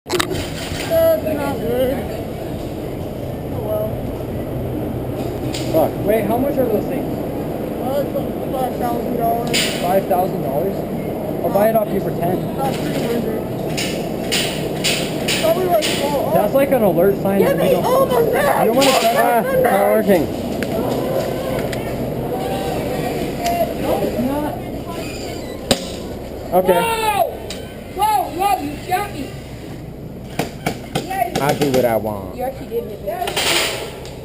That's not good. Oh well. Fuck. Wait, how much are those things? Well, it's like $5,000. $5,000? I'll buy it off you for 10. About 300. Probably like small. That's like an alert sign that you don't. Oh my god! You don't want to start. Ah, it's not working. No, it's not. Okay. Whoa, you shot me. Yeah, I do what I want. you actually did hit me.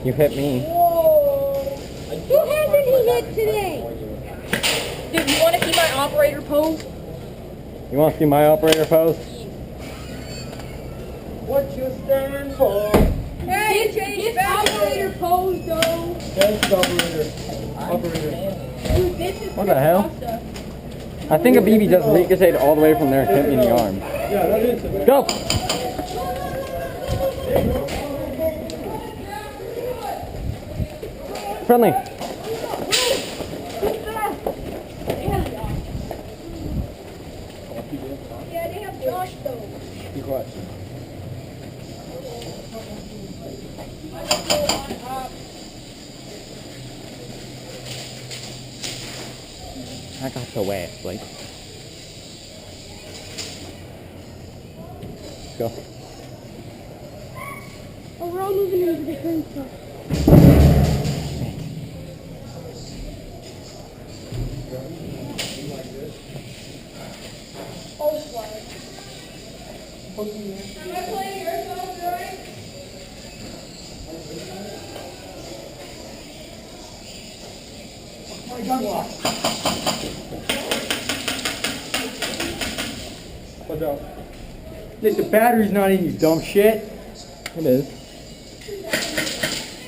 You hit me. Whoa. Who hasn't he hit today? Dude, you want to see my operator pose? You want to see my operator pose? What you stand for? Hey, this operator pose though. That's operator. Operator. Dude, this is What the hell? awesome. I think a BB just ricochetted all the way from there and hit me in the arm. Yeah, that is it. Go! Friendly. Yeah, they have Josh though. Be quiet. I got the way, like. Go. Oh, we're all moving into the current stuff. Oh, flag. Am I playing Airsoft, right? My gun lock. Watch out. Nick, the battery's not in, you dumb shit. It is.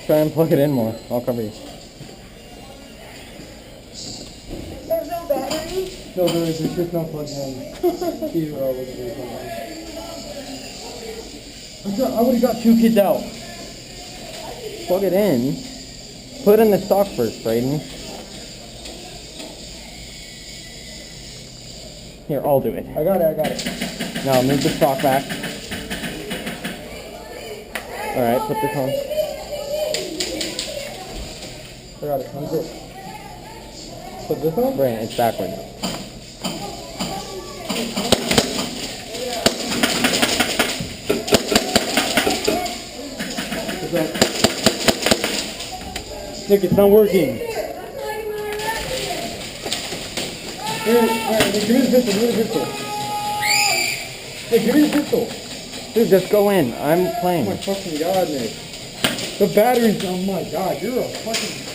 Try and plug it in more. I'll cover you. There's no battery. No, there is. It's just not plugged in. These are all looking very plugged in. I would have got 2 kids out. Plug it in. Put in the stock first, Brayden. Here, I'll do it. I got it. Now move the stock back. Alright, put this on. I got it. That's it. Put this on? Brayden, it's backwards. What's up? Nick, it's not working. Here, alright, give me the pistol. Hey, give me the pistol. Dude, just go in. I'm Oh my playing. fucking god, Nick. The battery's, oh my god, you're a fucking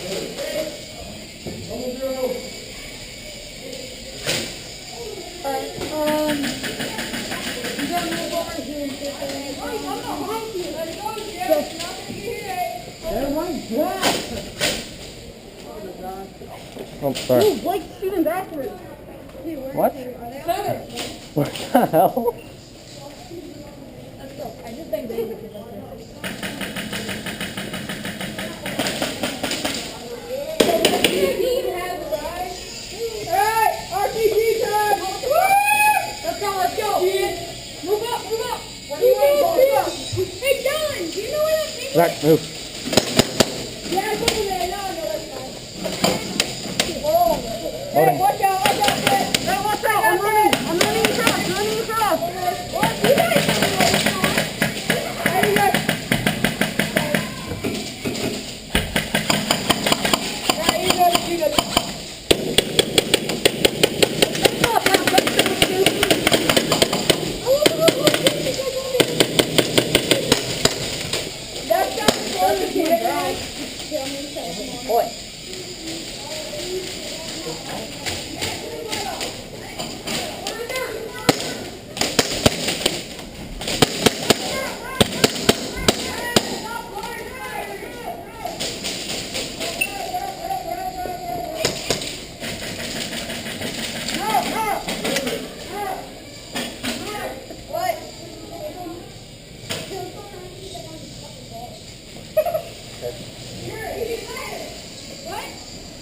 You don't move over here and sit there. I'm not behind you. Let's go, Joe. You're not going to get hit. Oh my god! Oh, sorry. Ooh, Blake's shooting backwards. What? What the hell? Let's go. I just think David is up there. Let's go. Move up. Hey, John, do you know what I'm thinking? Zach, move. Yeah, it's over there. No, that's fine. Loading. Watch out, Fred. No, watch out. I'm running across. What? You guys don't know what's going on. There you go. Yeah, you got it. That's not the Oi.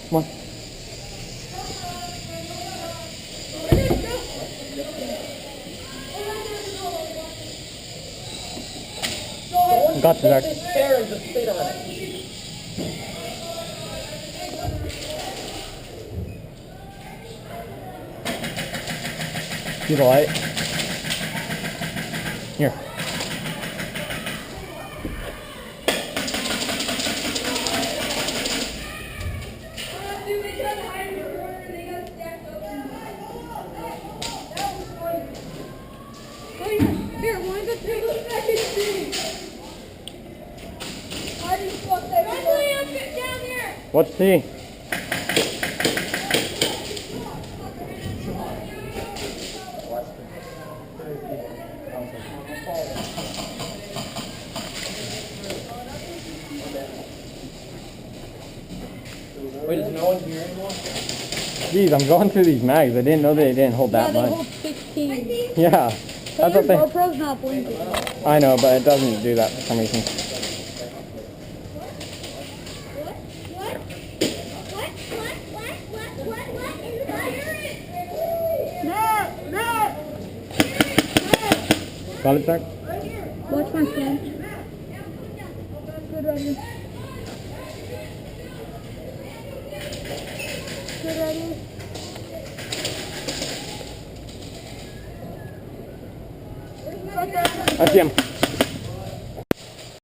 Come on. Got you, Zach. Chair and just sit on it. See the light? Here. Here, one good thing. Down here. What's C? Wait, is no one here anymore? Jeez, I'm going through these mags. I didn't know they didn't hold that They much. hold 16. Yeah. That's what Your they... GoPro's not blinking. I know, but it doesn't do that for some reason. Got it, Zach? Watch my phone. Good ready. Good ready. I see him.